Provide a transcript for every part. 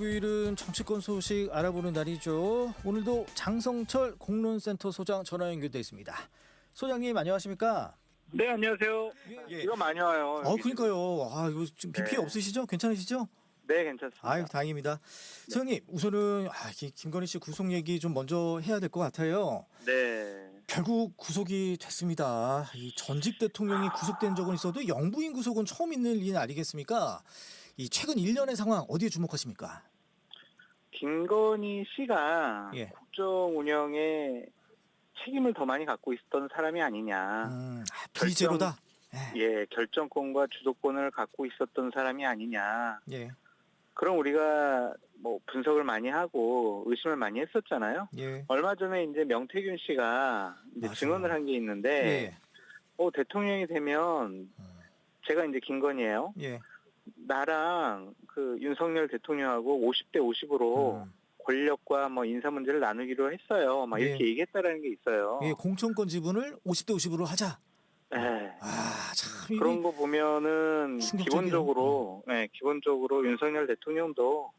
목요일은 정치권 소식 알아보는 날이죠. 오늘도 장성철 공론센터 소장 전화 연결돼 있습니다. 소장님 안녕하십니까? 네, 안녕하세요. 예. 이거 많이 와요. 그러니까요. 이거 지금 비 피해 없으시죠? 괜찮으시죠? 네, 괜찮습니다. 아유, 다행입니다. 소장님, 우선은 김건희 씨 구속 얘기 좀 먼저 해야 될 것 같아요. 네. 결국 구속이 됐습니다. 이 전직 대통령이 구속된 적은 있어도 영부인 구속은 처음 있는 일 아니겠습니까? 이 최근 1년의 상황 어디에 주목하십니까? 김건희 씨가 예. 국정 운영에 책임을 더 많이 갖고 있었던 사람이 아니냐. 비제로다. 예, 결정권과 주도권을 갖고 있었던 사람이 아니냐. 예. 그럼 우리가 뭐 분석을 많이 하고 의심을 많이 했었잖아요. 예. 얼마 전에 이제 명태균 씨가 이제 맞아요. 증언을 한 게 있는데, 대통령이 되면 제가 이제 김건희예요. 예. 나랑 그 윤석열 대통령하고 50대 50으로 권력과 뭐 인사 문제를 나누기로 했어요. 막 이렇게 얘기했다라는 게 있어요. 예, 공천권 지분을 50대 50으로 하자. 네. 참 그런 거 보면은 충격적이에요. 기본적으로 윤석열 대통령도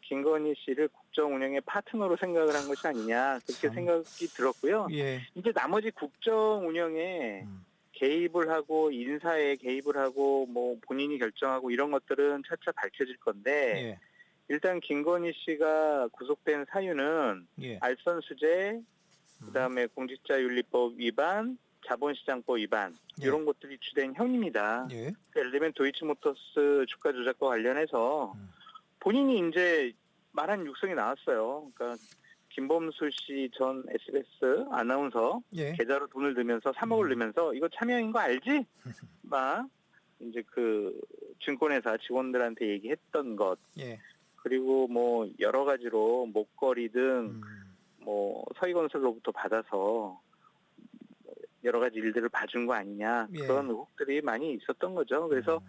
김건희 씨를 국정 운영의 파트너로 생각을 한 것이 아니냐 그렇게 생각이 들었고요. 예. 이제 나머지 국정 운영에 개입을 하고 인사에 개입을 하고 뭐 본인이 결정하고 이런 것들은 차차 밝혀질 건데 일단 김건희 씨가 구속된 사유는 알선수재, 그다음에 공직자윤리법 위반, 자본시장법 위반 이런 것들이 주된 혐의입니다. 예를 들면 도이치모터스 주가 조작과 관련해서 본인이 이제 말한 육성이 나왔어요. 그러니까 김범수 씨 전 SBS 아나운서 계좌로 돈을 넣으면서 3억을 넣으면서 이거 참여인 거 알지? 막 이제 그 증권회사 직원들한테 얘기했던 것. 그리고 뭐 여러 가지로 목걸이 등 뭐 서희건설로부터 받아서 여러 가지 일들을 봐준 거 아니냐 그런 의혹들이 많이 있었던 거죠. 그래서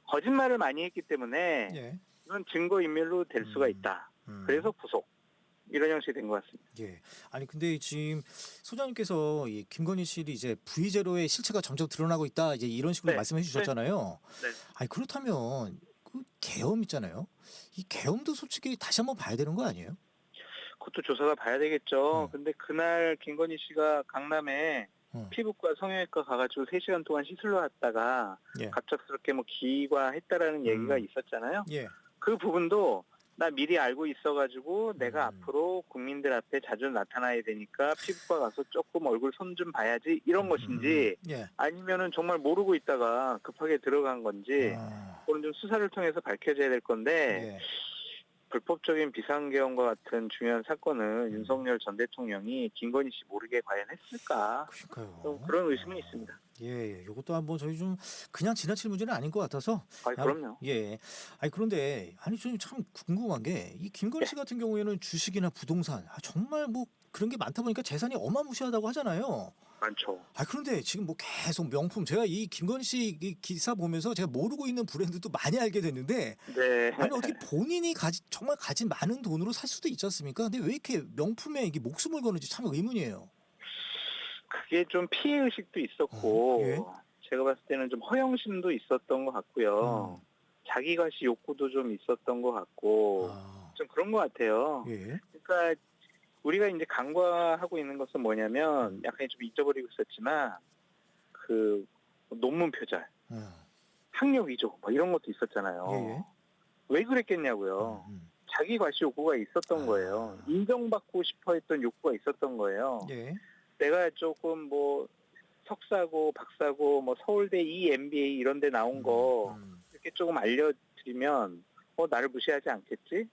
거짓말을 많이 했기 때문에 이건 증거인멸로 될 수가 있다. 그래서 구속. 이런 형식이 된 것 같습니다. 예. 아니 근데 지금 소장님께서 이 김건희 씨를 이제 V0의 실체가 점점 드러나고 있다 이제 이런 식으로 말씀해 주셨잖아요. 아니 그렇다면 그 계엄 있잖아요. 이 계엄도 솔직히 다시 한번 봐야 되는 거 아니에요? 그것도 조사가 봐야 되겠죠. 근데 그날 김건희 씨가 강남에 피부과 성형외과 가가지고 3시간 동안 시술로 왔다가 갑작스럽게 뭐 기과했다라는 얘기가 있었잖아요. 그 부분도 나 미리 알고 있어가지고 내가 앞으로 국민들 앞에 자주 나타나야 되니까 피부과 가서 조금 얼굴 손 좀 봐야지 이런 것인지 아니면은 정말 모르고 있다가 급하게 들어간 건지 그건 좀 수사를 통해서 밝혀져야 될 건데 불법적인 비상계엄과 같은 중요한 사건을 윤석열 전 대통령이 김건희 씨 모르게 과연 했을까? 좀 그런 의심은 있습니다. 예, 이것도 한번 저희 좀 그냥 지나칠 문제는 아닌 것 같아서. 그럼요. 예. 아니 그런데 저는 참 궁금한 게 이 김건희 씨 같은 경우에는 주식이나 부동산 정말 뭐 그런 게 많다 보니까 재산이 어마무시하다고 하잖아요. 많죠. 그런데 지금 뭐 계속 명품 제가 이 김건희 씨 기사 보면서 제가 모르고 있는 브랜드도 많이 알게 됐는데 아니 어떻게 본인이 정말 가진 많은 돈으로 살 수도 있지 않습니까? 근데 왜 이렇게 명품에 이게 목숨을 거는지 참 의문이에요. 그게 좀 피해 의식도 있었고 제가 봤을 때는 좀 허영심도 있었던 것 같고요. 자기과시 욕구도 좀 있었던 것 같고 좀 그런 것 같아요. 그러니까 우리가 이제 간과하고 있는 것은 뭐냐면 약간 좀 잊어버리고 있었지만 그 논문 표절, 학력 위조 뭐 이런 것도 있었잖아요. 왜 그랬겠냐고요. 자기 과시 욕구가 있었던 거예요. 인정받고 싶어 했던 욕구가 있었던 거예요. 내가 조금 뭐 석사고 박사고 뭐 서울대 EMBA 이런 데 나온 거 이렇게 조금 알려드리면 나를 무시하지 않겠지?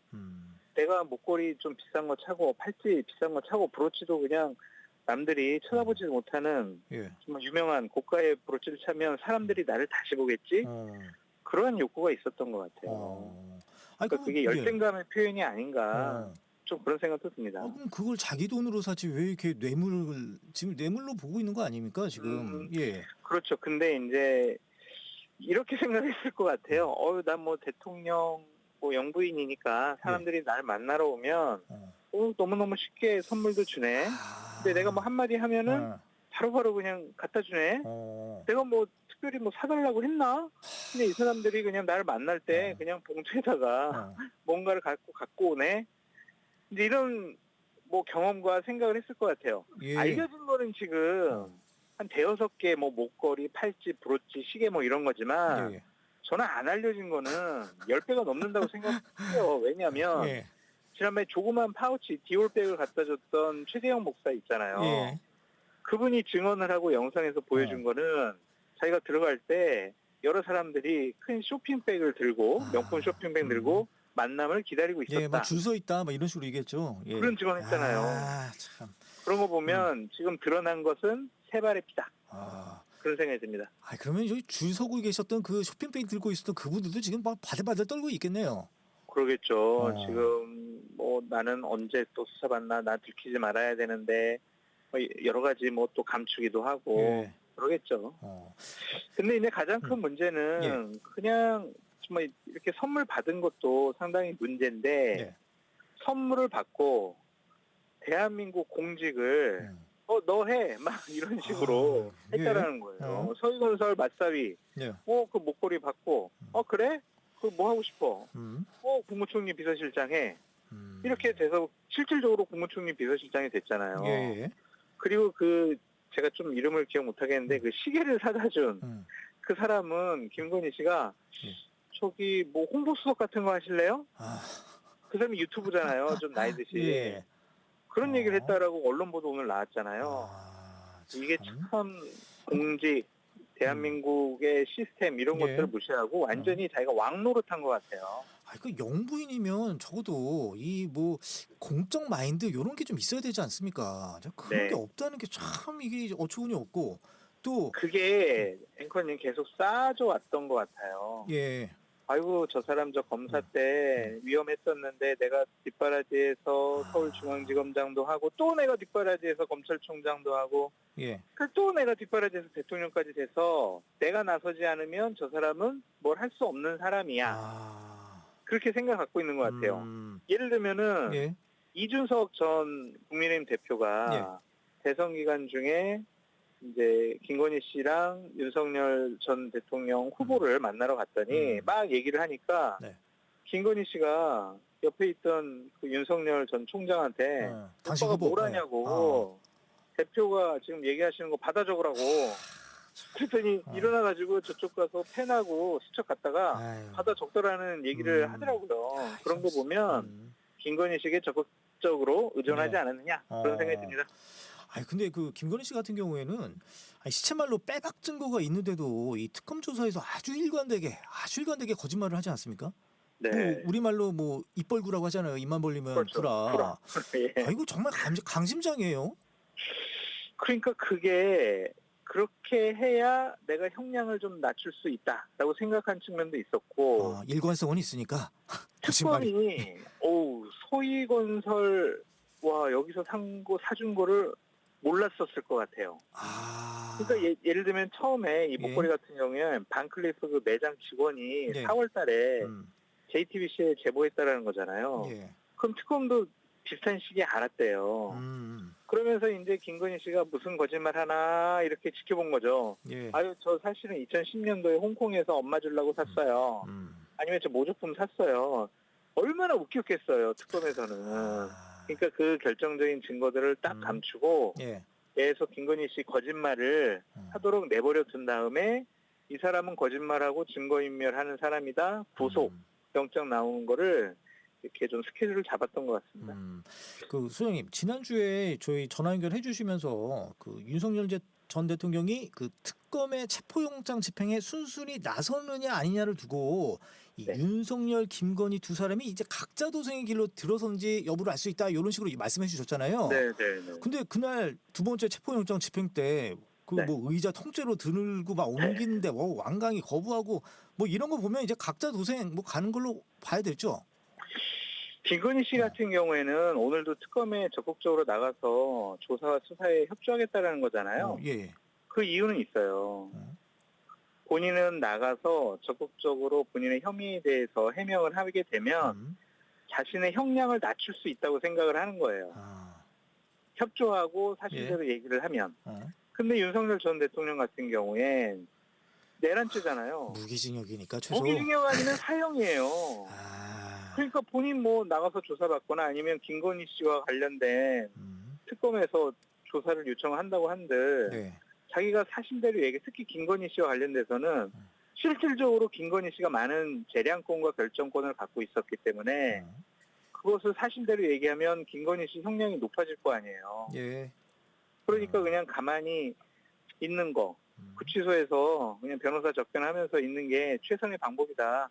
내가 목걸이 좀 비싼 거 차고 팔찌 비싼 거 차고 브로치도 그냥 남들이 쳐다보지 못하는 정말 유명한 고가의 브로치를 차면 사람들이 나를 다시 보겠지? 그런 욕구가 있었던 것 같아요. 그러니까 그게 열등감의 표현이 아닌가 좀 그런 생각도 듭니다. 그럼 그걸 자기 돈으로 사지 왜 이렇게 지금 뇌물로 보고 있는 거 아닙니까 지금? 그렇죠. 근데 이제 이렇게 생각했을 것 같아요. 난 뭐 대통령 뭐 영부인이니까 사람들이 날 만나러 오면 너무너무 쉽게 선물도 주네. 근데 내가 뭐 한마디 하면은 바로바로 그냥 갖다 주네. 내가 뭐 특별히 뭐 사달라고 했나? 근데 이 사람들이 그냥 나를 만날 때 어. 그냥 봉투에다가 어. 뭔가를 갖고 오네. 이제 이런 뭐 경험과 생각을 했을 것 같아요. 예. 알려진 거는 지금 한 대여섯 개 뭐 목걸이, 팔찌, 브로치, 시계 뭐 이런 거지만 예. 저는 안 알려진 거는 10배가 넘는다고 생각해요. 왜냐하면 예. 지난번에 조그만 파우치 디올백을 갖다 줬던 최재형 목사 있잖아요. 예. 그분이 증언을 하고 영상에서 보여준 어. 거는 자기가 들어갈 때 여러 사람들이 큰 쇼핑백을 들고 명품 쇼핑백 들고 만남을 기다리고 있었다. 예, 막 줄 서 있다, 막 이런 식으로 얘기했죠. 예. 그런 증언했잖아요. 아, 참. 그런 거 보면 지금 드러난 것은 세 발의 피다. 아, 그런 생각이 듭니다. 그러면 저기 줄 서고 계셨던 그 쇼핑백 들고 있었던 그분들도 지금 막 바들바들 떨고 있겠네요. 그러겠죠. 지금 뭐 나는 언제 또 수사받나, 나 들키지 말아야 되는데 뭐 여러 가지 뭐 또 감추기도 하고 예. 그러겠죠. 근데 이제 가장 큰 문제는 예. 그냥 정말 이렇게 선물 받은 것도 상당히 문제인데 네. 선물을 받고 대한민국 공직을 너 해 막 이런 식으로 예. 했다라는 거예요. 서희건설 맞사위 예. 그 목걸이 받고 그래? 그 뭐 하고 싶어? 국무총리 비서실장 해. 이렇게 돼서 실질적으로 국무총리 비서실장이 됐잖아요. 예. 그리고 제가 좀 이름을 기억 못 하겠는데 그 시계를 사다 준 그 사람은 김건희 씨가 저기 뭐 홍보수석 같은 거 하실래요? 그 사람이 유튜브잖아요. 좀 나이 드신. 예. 그런 얘기를 했다라고 언론 보도 오늘 나왔잖아요. 이게 참 공직, 대한민국의 시스템 이런 예. 것들을 무시하고 완전히 자기가 왕노릇한 것 같아요. 그 영부인이면 적어도 이 뭐 공적 마인드 이런 게 좀 있어야 되지 않습니까? 그런 게 없다는 게 참 이게 어처구니 없고 또 그게 앵커님 계속 쌓아져 왔던 것 같아요. 예. 아이고 저 사람 저 검사 때 위험했었는데 내가 뒷바라지에서 서울중앙지검장도 하고 또 내가 뒷바라지에서 검찰총장도 하고 예. 또 내가 뒷바라지에서 대통령까지 돼서 내가 나서지 않으면 저 사람은 뭘 할 수 없는 사람이야. 그렇게 생각 갖고 있는 것 같아요. 예를 들면은 예. 이준석 전 국민의힘 대표가 대선 기간 중에 이제 김건희 씨랑 윤석열 전 대통령 후보를 만나러 갔더니 막 얘기를 하니까 김건희 씨가 옆에 있던 그 윤석열 전 총장한테 오빠가 뭘 하냐고 대표가 지금 얘기하시는 거 받아 적으라고 그랬더니 일어나가지고 저쪽 가서 펜하고 수첩 갖다가 받아 적더라는 얘기를 하더라고요. 그런 거 보면 김건희 씨에게 적극적으로 의존하지 않았느냐 그런 생각이 듭니다. 근데 그 김건희 씨 같은 경우에는 시체말로 빼박 증거가 있는데도 이 특검 조사에서 아주 일관되게 거짓말을 하지 않습니까? 네. 뭐 우리말로 뭐 입 벌구라고 하잖아요. 입만 벌리면 그렇죠. 구라. 예. 이거 정말 강심장이에요. 그러니까 그게 그렇게 해야 내가 형량을 좀 낮출 수 있다라고 생각한 측면도 있었고 일관성은 있으니까 특검이 서희건설 여기서 사준 거를 몰랐었을 것 같아요. 그러니까 예를 들면 처음에 이 목걸이 같은 경우에는 반클리프 그 매장 직원이 4월 달에 JTBC에 제보했다라는 거잖아요. 그럼 특검도 비슷한 시기에 알았대요. 그러면서 이제 김건희 씨가 무슨 거짓말 하나 이렇게 지켜본 거죠. 저 사실은 2010년도에 홍콩에서 엄마 주려고 샀어요. 아니면 저 모조품 샀어요. 얼마나 웃겼겠어요, 특검에서는. 그러니까 그 결정적인 증거들을 딱 감추고 계속 김건희 씨 거짓말을 하도록 내버려 둔 다음에 이 사람은 거짓말하고 증거인멸하는 사람이다. 구속, 영장 나오는 거를 이렇게 좀 스케줄을 잡았던 것 같습니다. 그 소장님 지난주에 저희 전화 연결해 주시면서 그 윤석열 전 대통령이 그 특검의 체포영장 집행에 순순히 나서느냐 아니냐를 두고 이 윤석열, 김건희 두 사람이 이제 각자 도생의 길로 들어선지 여부를 알 수 있다 이런 식으로 말씀해 주셨잖아요. 네. 근데 그날 두 번째 체포영장 집행 때 그 뭐 의자 통째로 들고 막 옮기는데 완강히 거부하고 뭐 이런 거 보면 이제 각자 도생 뭐 가는 걸로 봐야 되죠. 김건희 씨 같은 경우에는 오늘도 특검에 적극적으로 나가서 조사와 수사에 협조하겠다라는 거잖아요. 그 이유는 있어요. 본인은 나가서 적극적으로 본인의 혐의에 대해서 해명을 하게 되면 자신의 형량을 낮출 수 있다고 생각을 하는 거예요. 협조하고 사실대로 얘기를 하면. 근데 윤석열 전 대통령 같은 경우엔 내란죄잖아요. 무기징역이니까 최소. 무기징역 아니면 사형이에요. 그러니까 본인 뭐 나가서 조사받거나 아니면 김건희 씨와 관련된 특검에서 조사를 요청한다고 한들 네. 자기가 사실대로 얘기, 특히 김건희 씨와 관련돼서는 실질적으로 김건희 씨가 많은 재량권과 결정권을 갖고 있었기 때문에 그것을 사실대로 얘기하면 김건희 씨 형량이 높아질 거 아니에요. 예. 그러니까 그냥 가만히 있는 거, 구치소에서 그냥 변호사 접견하면서 있는 게 최선의 방법이다.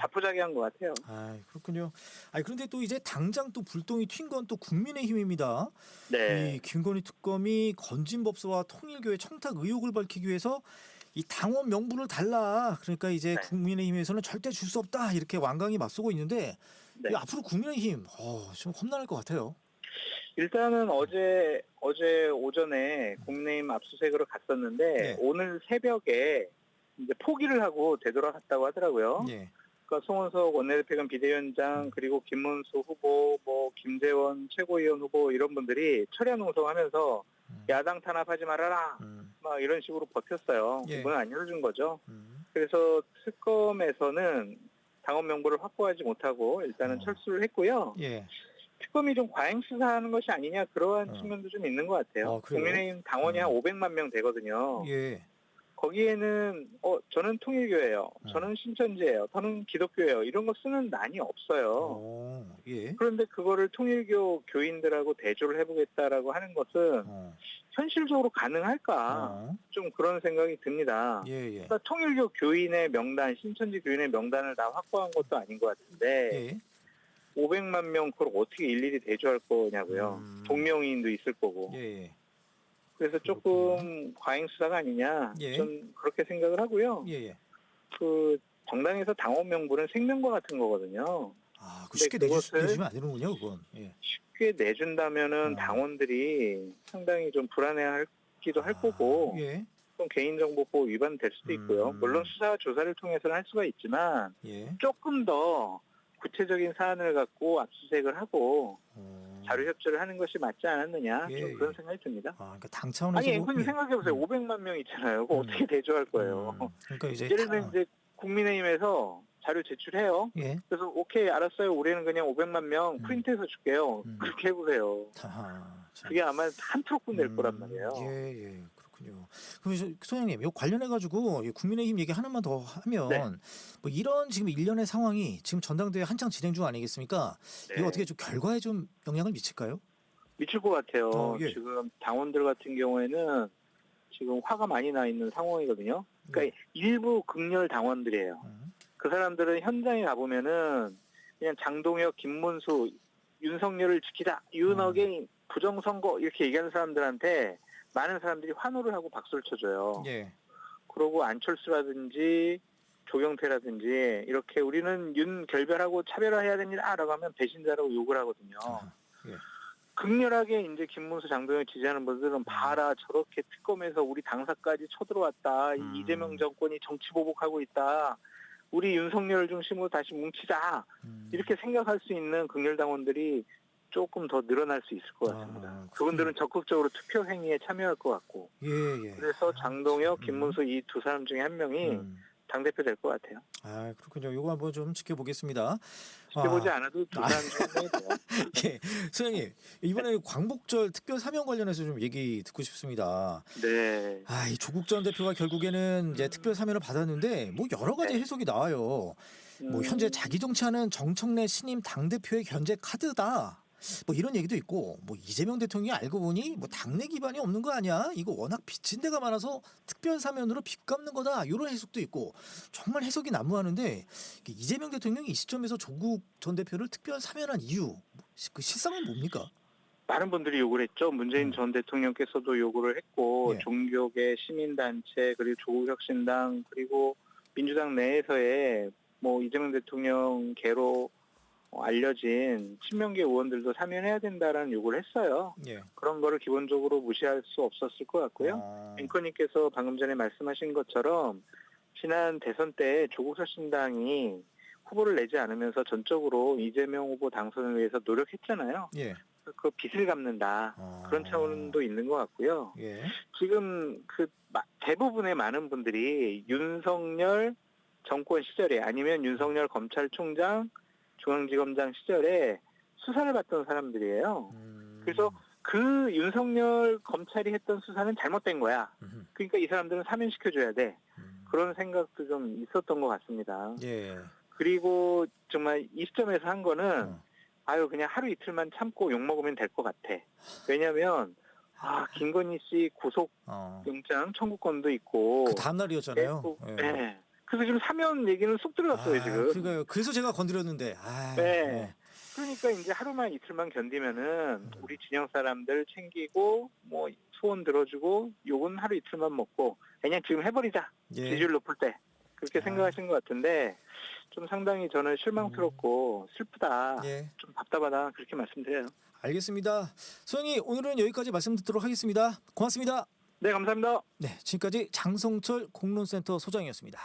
자포자기한 것 같아요. 그렇군요. 그런데 또 이제 당장 또 불똥이 튄 건 또 국민의힘입니다. 네. 이 김건희 특검이 건진법사와 통일교의 청탁 의혹을 밝히기 위해서 이 당원 명부를 달라. 그러니까 이제 네. 국민의힘에서는 절대 줄 수 없다. 이렇게 완강히 맞서고 있는데 네. 앞으로 국민의힘 좀 험난할 것 같아요. 일단은 어제 오전에 국민의힘 압수수색으로 갔었는데 네. 오늘 새벽에 이제 포기를 하고 되돌아갔다고 하더라고요. 네. 그러니까 송원석 원내대표兼 비대위원장 그리고 김문수 후보, 뭐 김재원 최고위원 후보 이런 분들이 철야 농성하면서 야당 탄압하지 말아라 막 이런 식으로 버텼어요. 예. 이건 안 열어준 거죠. 그래서 특검에서는 당원 명부를 확보하지 못하고 일단은 철수를 했고요. 예. 특검이 좀 과잉 수사하는 것이 아니냐 그러한 측면도 좀 있는 것 같아요. 국민의힘 당원이 한 500만 명 되거든요. 예. 거기에는 저는 통일교예요. 저는 신천지예요. 저는 기독교예요. 이런 거 쓰는 난이 없어요. 예. 그런데 그거를 통일교 교인들하고 대조를 해보겠다라고 하는 것은 현실적으로 가능할까? 좀 그런 생각이 듭니다. 예. 그러니까 통일교 교인의 명단, 신천지 교인의 명단을 다 확보한 것도 아닌 것 같은데 예. 500만 명 그걸 어떻게 일일이 대조할 거냐고요. 동명이인도 있을 거고. 예. 그래서 조금 과잉 수사가 아니냐 좀 그렇게 생각을 하고요. 예. 그 정당에서 당원 명부는 생명과 같은 거거든요. 쉽게 내주면 안 되는군요, 그건. 예. 쉽게 내준다면은 당원들이 상당히 좀 불안해하기도 할 거고, 좀 개인정보보호 위반될 수도 있고요. 물론 수사 조사를 통해서는 할 수가 있지만 조금 더 구체적인 사안을 갖고 압수수색을 하고 자료 협조를 하는 것이 맞지 않았느냐 좀 그런 생각이 듭니다. 그러니까 당 차원에서 아니 앵커님 생각해보세요. 500만 명 있잖아요. 그거 어떻게 대조할 거예요. 그러니까 이제 예를 들면 이제 국민의힘에서 자료 제출해요. 그래서 오케이 알았어요. 우리는 그냥 500만 명 프린트해서 줄게요. 그렇게 해보세요. 그게 아마 한 트럭분 될 거란 말이에요. 예. 그렇군요. 그럼 소장님, 요 관련해가지고 국민의힘 얘기 하나만 더 하면 뭐 이런 지금 일련의 상황이 지금 전당대회 한창 진행 중 아니겠습니까? 이거 어떻게 좀 결과에 좀 영향을 미칠까요? 미칠 것 같아요. 지금 당원들 같은 경우에는 지금 화가 많이 나 있는 상황이거든요. 그러니까 일부 극렬 당원들이에요. 그 사람들은 현장에 가보면은 그냥 장동혁, 김문수, 윤석열을 지키다, 윤어게인, 부정선거 이렇게 얘기하는 사람들한테 많은 사람들이 환호를 하고 박수를 쳐줘요. 그러고 안철수라든지 조경태라든지 이렇게 우리는 윤 결별하고 차별화해야 됩니다라고 하면 배신자라고 욕을 하거든요. 극렬하게 이제 김문수, 장동혁 지지하는 분들은 봐라 저렇게 특검에서 우리 당사까지 쳐들어왔다. 이재명 정권이 정치 보복하고 있다. 우리 윤석열 중심으로 다시 뭉치자. 이렇게 생각할 수 있는 극렬 당원들이 조금 더 늘어날 수 있을 것 같습니다. 그분들은 적극적으로 투표 행위에 참여할 것 같고. 그래서 장동혁, 김문수 이 두 사람 중에 한 명이 당대표 될 것 같아요. 그렇군요. 요거 한번 좀 지켜보겠습니다. 지켜보지 않아도 두 사람 중에 한 명이 돼요. 소장님, 이번에 광복절 특별 사면 관련해서 좀 얘기 듣고 싶습니다. 네. 이 조국 전 대표가 결국에는 이제 특별 사면을 받았는데 뭐 여러 가지 해석이 나와요. 뭐 현재 자기 정치하는 정청래 신임 당대표의 견제 카드다. 뭐 이런 얘기도 있고 뭐 이재명 대통령이 알고 보니 뭐 당내 기반이 없는 거 아니야? 이거 워낙 빚진 데가 많아서 특별 사면으로 빚 갚는 거다. 이런 해석도 있고 정말 해석이 난무하는데 이재명 대통령이 이 시점에서 조국 전 대표를 특별 사면한 이유 그 실상은 뭡니까? 많은 분들이 요구를 했죠. 문재인 전 대통령께서도 요구를 했고 종교계, 시민단체 그리고 조국혁신당 그리고 민주당 내에서의 뭐 이재명 대통령 개로 알려진 친명계 의원들도 사면해야 된다라는 요구를 했어요. 그런 거를 기본적으로 무시할 수 없었을 것 같고요. 앵커님께서 방금 전에 말씀하신 것처럼 지난 대선 때 조국혁신당이 후보를 내지 않으면서 전적으로 이재명 후보 당선을 위해서 노력했잖아요. 그 빚을 갚는다. 그런 차원도 있는 것 같고요. 예. 지금 대부분의 많은 분들이 윤석열 정권 시절에 아니면 윤석열 검찰총장, 중앙지검장 시절에 수사를 받던 사람들이에요. 그래서 그 윤석열 검찰이 했던 수사는 잘못된 거야. 그러니까 이 사람들은 사면시켜줘야 돼. 그런 생각도 좀 있었던 것 같습니다. 예. 그리고 정말 이 시점에서 한 거는 그냥 하루 이틀만 참고 욕먹으면 될 것 같아. 왜냐면 김건희 씨 구속 영장 청구권도 있고 그 다음 날이었잖아요. 네. 그래서 지금 사면 얘기는 쏙 들어갔어요, 지금. 그러니까요. 그래서 제가 건드렸는데. 네. 그러니까 이제 하루만 이틀만 견디면은 우리 진영 사람들 챙기고 뭐 소원 들어주고 욕은 하루 이틀만 먹고 그냥 지금 해버리자. 예. 지지율 높을 때. 그렇게 생각하신 것 같은데 좀 상당히 저는 실망스럽고 슬프다. 예. 좀 답답하다. 그렇게 말씀드려요. 알겠습니다. 소장님 오늘은 여기까지 말씀 듣도록 하겠습니다. 고맙습니다. 네, 감사합니다. 네, 지금까지 장성철 공론센터 소장이었습니다.